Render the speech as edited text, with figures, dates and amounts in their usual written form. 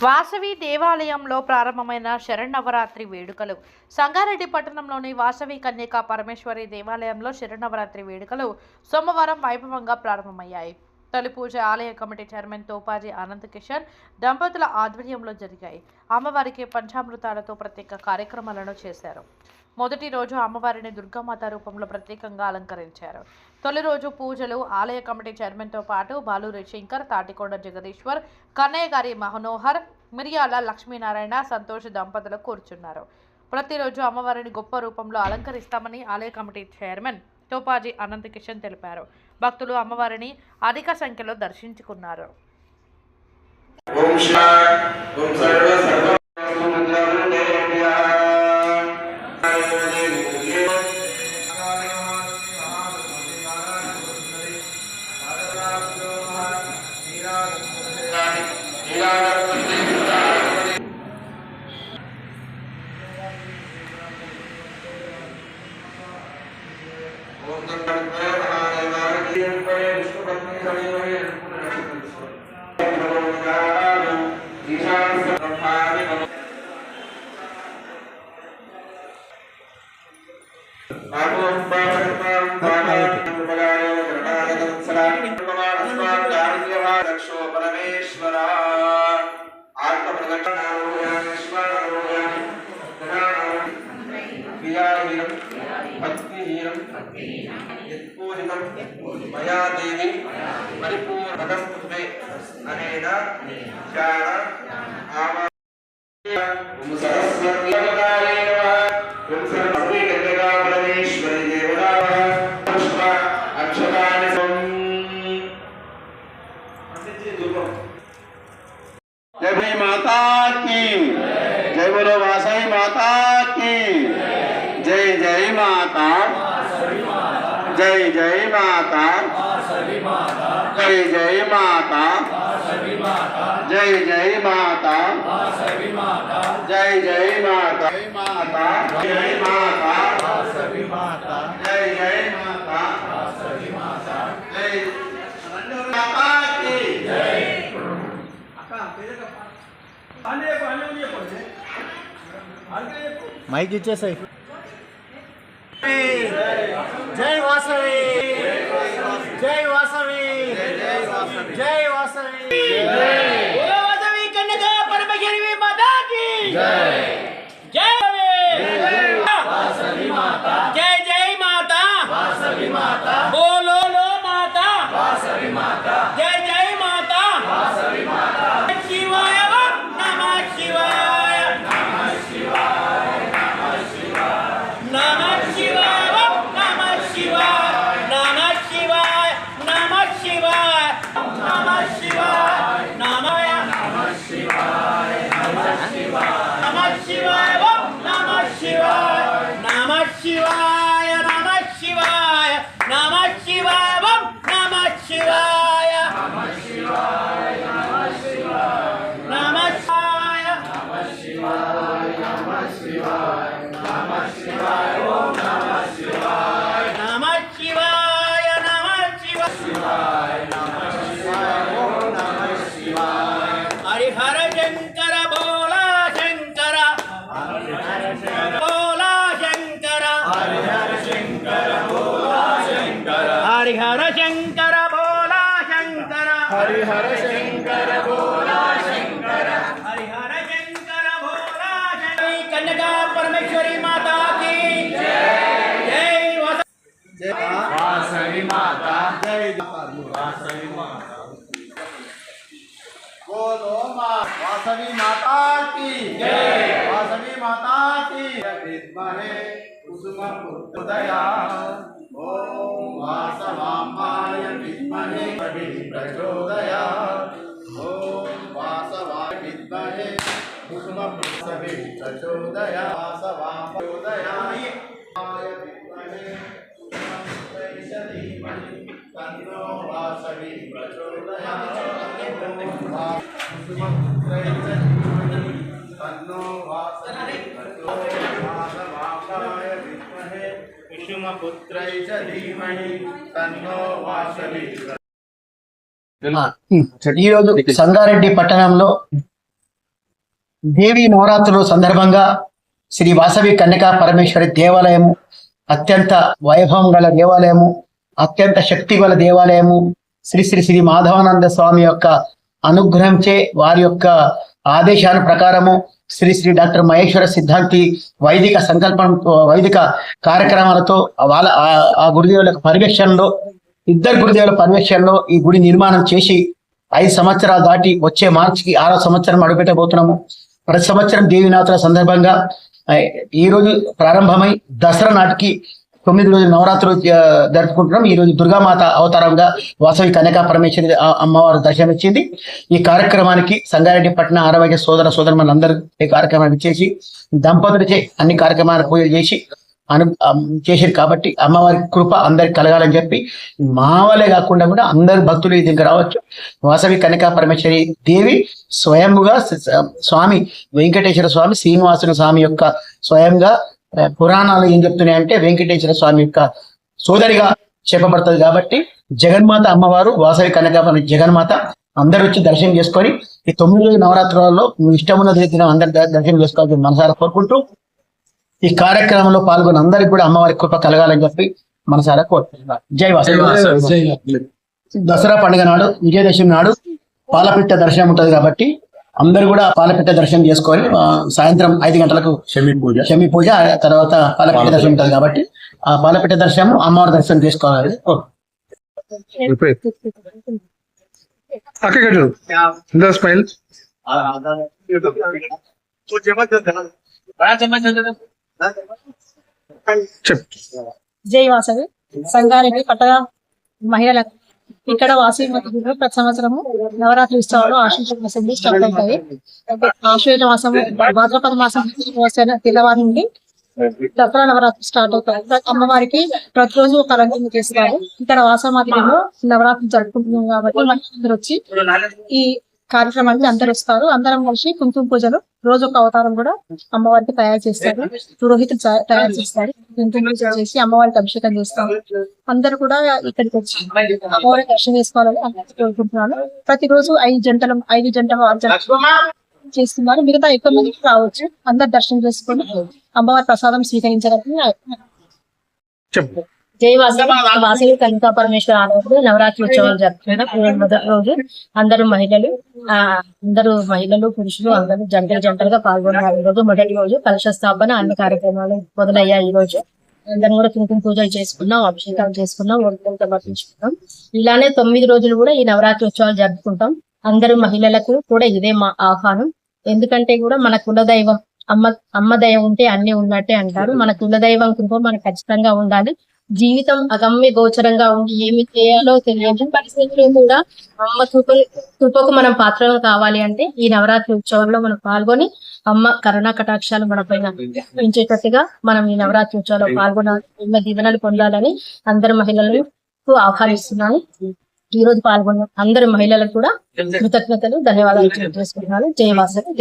వాసవి దేవాలయంలో ప్రారంభమైన శరన్నవరాత్రి వేడుకలు. సంగారెడ్డి పట్టణంలోని వాసవి కన్యకా పరమేశ్వరి దేవాలయంలో శరన్నవరాత్రి వేడుకలు సోమవారం వైభవంగా ప్రారంభమయ్యాయి. తొలి పూజ ఆలయ కమిటీ చైర్మన్ తోపాజీ ఆనంద్ కిషన్ దంపతుల ఆధ్వర్యంలో జరిగాయి. అమ్మవారికి పంచామృతాలతో ప్రత్యేక కార్యక్రమాలను చేశారు. మొదటి రోజు అమ్మవారిని దుర్గామాత రూపంలో ప్రత్యేకంగా అలంకరించారు. తొలి రోజు పూజలు ఆలయ కమిటీ చైర్మన్తో పాటు బాలూరి శంకర్, తాటికొండ జగదీశ్వర్, కన్నయ్య గారి మనోహర్, మిరియాల లక్ష్మీనారాయణ, సంతోష్ దంపతులు కూర్చున్నారు. ప్రతిరోజు అమ్మవారిని గొప్ప రూపంలో అలంకరిస్తామని ఆలయ కమిటీ చైర్మన్ తోపాజీ అనంత్ కిషన్ తెలిపారు. భక్తులు అమ్మవారిని అధిక సంఖ్యలో దర్శించుకున్నారు. मया देवी परिपूर्णस्तुते अनेन ज्ञान आवाहनं सरस्वती सरस्वती कन्यका परमेश्वरी देवता पुष्प अक्षतानि जय माता की जय बोलो वासवी माता की जय जय माता जय जय माता जय जय माता जय जय माता जय जय माता जय माता जय माता जय जय माता जय माता की जय माइक इచ్చేసాయి. जय वासवी जय वासवी जय वासवी बोलो वासवी कन्यका परमेश्वरी माता की जय जय वासवी माता जय जय माता वासवी माता बोलो लो माता वासवी माता जय जय माता वासवी माता शिवाय नमः शिवाय नमः शिवाय नमः शिवाय नमः शिवाय नमः शिवाय नमः शिवाय नमः शिवाय नमः शिवाय नमः शिवाय नमः शिवाय नमः शिवाय नमः शिवाय नमः शिवाय ओम नमः शिवाय नमः शिवाय नमः शिवाय नमः शिवाय ओम नमः शिवाय हरिहर शंकर भोला शंकर हरिहर शंकर हरिहर शंकर भोला शंकर हरिहर शंकर भोला शंकर हरिहर शंकर भोला शंकर कन्यका परमेश्वरी माता की जय जय वासवी माता जय वासवी माता बोलो मां वासवी माता की जय वासवी माता की विद्महे कुसुमपुत्रया ओम वासवाम्बाय विद्महे प्रचोदयात् ओम वासवाय विद्महे कुसुमपुत्रवे प्रचोदयात् वासवाम्बाय विद्महे कुसुमपुत्रवे तन्नो वासवी प्रचोदयात् कुसुमपुत्रवे तन्नो वासवी प्रचोदयात् कुसुमपुत्रै च धीमहि तन्नो वासवी ఈరోజు సంగారెడ్డి పట్టణంలో దేవి నవరాత్రుల సందర్భంగా శ్రీ వాసవి కన్యకా పరమేశ్వరి దేవాలయము అత్యంత వైభవం గల దేవాలయము, అత్యంత శక్తి గల దేవాలయము. శ్రీ శ్రీ శ్రీ మాధవానంద స్వామి యొక్క అనుగ్రహంచే వారి యొక్క ఆదేశాల ప్రకారము శ్రీ శ్రీ డాక్టర్ మహేశ్వర సిద్ధాంతి వైదిక సంకల్పం, వైదిక కార్యక్రమాలతో వాళ్ళ ఆ గురుదేవుల పర్యవేక్షణలో, ఇద్దరు గురుదేవుల పర్యవేక్షణలో ఈ గుడి నిర్మాణం చేసి 5 సంవత్సరాలు దాటి వచ్చే మార్చికి 6వ సంవత్సరం అడుగుపెట్టబోతున్నాము. ప్రతి సంవత్సరం దేవి నవరాత్రుల సందర్భంగా ఈ రోజు ప్రారంభమై దసరా నాటికి 9 రోజులు నవరాత్రులు జరుపుకుంటున్నాం. ఈ రోజు దుర్గామాత అవతారంగా వాసవి కన్యకా పరమేశ్వరి అమ్మవారు దర్శనమిచ్చింది. ఈ కార్యక్రమానికి సంగారెడ్డి పట్టణ ఆరోగ్య సోదరులందరూ ఈ కార్యక్రమాన్ని చేసి దంపతులచే అన్ని కార్యక్రమాలు పూజలు చేసి చేశారు. కాబట్టి అమ్మవారి కృప అందరికి కలగాలని చెప్పి మావలే కాకుండా కూడా అందరు భక్తులు దీనికి రావచ్చు. వాసవి కన్యకా పరమేశ్వరి దేవి స్వయంగా స్వామి వెంకటేశ్వర స్వామి శ్రీనివాసుల స్వామి యొక్క స్వయంగా పురాణాలు ఏం చెప్తున్నాయంటే వెంకటేశ్వర స్వామి యొక్క సోదరిగా చెప్పబడుతుంది. కాబట్టి జగన్మాత అమ్మవారు వాసవి కన్యకా జగన్మాత అందరూ వచ్చి దర్శనం చేసుకొని ఈ 9 రోజుల నవరాత్రులలో ఇష్టం ఉన్న దినం అందరు దర్శనం చేసుకోవాలని మనసారా కోరుకుంటూ ఈ కార్యక్రమంలో పాల్గొన్న అందరికి కూడా అమ్మవారి కృప కలగాలని చెప్పి మనసారా కోరుకుంటున్నారు. జై వాసవి. దసరా పండుగ నాడు, విజయదశమి నాడు పాలపిట్ట దర్శనం ఉంటది కాబట్టి అందరు కూడా పాలపిట్ట దర్శనం చేసుకొని సాయంత్రం 5 గంటలకు శమి పూజ తర్వాత పాలపిట్ట దర్శనం ఉంటది కాబట్టి ఆ పాలపిట్ట దర్శనం అమ్మవారి దర్శనం చేసుకోవాలి. స్మైల్ జై వాసవి. సంగారెడ్డి పట్టణ మహిళల ఇక్కడ వాసవి మందిరంలో ప్రతి సంవత్సరము నవరాత్రి ఉత్సవాలు ఆశ్వేజ మాసం స్టార్ట్ అవుతాయి. ఆశ్వేజ మాసం భాద్రపద మాసం తెల్లవారి నుండి దసరా నవరాత్రి స్టార్ట్ అవుతాయి. అమ్మవారికి ప్రతిరోజు ఒక అలంకరణ చేస్తారు. ఇక్కడ వాసమాదిలో నవరాత్రి జరుపుకుంటున్నాం కాబట్టి అందరూ వచ్చి ఈ కార్యక్రమానికి అందరు వస్తారు. అందరం కలిసి కుంకుమ పూజలు రోజు ఒక అవతారం కూడా అమ్మవారికి తయారు చేస్తారు. పురోహితులు తయారు చేస్తారు. కుంకుమ పూజ చేసి అమ్మవారికి అభిషేకం చేస్తారు. అందరు కూడా ఇక్కడికి వచ్చి అమ్మవారికి దర్శనం చేసుకోవాలని అందరికీ కోరుకుంటున్నాను. ప్రతిరోజు 5 జంటలు 6 జంటలు చేస్తున్నారు. మిగతా ఎక్కువ మంది రావచ్చు. అందరు దర్శనం చేసుకొని అమ్మవారి ప్రసాదం స్వీకరించాలని జై వాసవి. వాసవి కన్యకా పరమేశ్వర ఆలయంలో నవరాత్రి ఉత్సవాలు జరుపుకుంటాం. మొదటి రోజు అందరూ మహిళలు పురుషులు అందరూ జంటలుగా పాల్గొన్నారు. ఈ రోజు మొదటి రోజు కలశ స్థాపన అన్ని కార్యక్రమాలు మొదలయ్యాయి. ఈ రోజు అందరం కూడా కుంకుమ పూజలు చేసుకున్నాం, అభిషేకాలు చేసుకున్నాం, వంటలు సమర్పించుకున్నాం. ఇలానే 9 రోజులు కూడా ఈ నవరాత్రి ఉత్సవాలు జరుపుకుంటాం. అందరూ మహిళలకు కూడా ఇదే మా ఆహ్వానం. ఎందుకంటే కూడా మన కులదైవం అమ్మ దయ ఉంటే అన్ని ఉన్నట్టే అంటారు. మన కులదైవం కృప మనకు ఖచ్చితంగా ఉండాలి. జీవితం అగమ్య గోచరంగా ఉండి ఏమి చేయాలో తెలియని పరిస్థితుల్లో కూడా అమ్మ కృపకు మనం పాత్రలు కావాలి అంటే ఈ నవరాత్రి ఉత్సవంలో మనం పాల్గొని అమ్మ కరుణా కటాక్షాలు మన పైన పెంచేటట్టుగా మనం ఈ నవరాత్రి ఉత్సవంలో పాల్గొనాలి, దీవెనలు పొందాలని అందరు మహిళలకు ఆహ్వానిస్తున్నాను. ఈ రోజు పాల్గొన్న అందరు మహిళలకు కూడా కృతజ్ఞతలు, ధన్యవాదాలు చేసుకుంటున్నాను. జై వాసవి.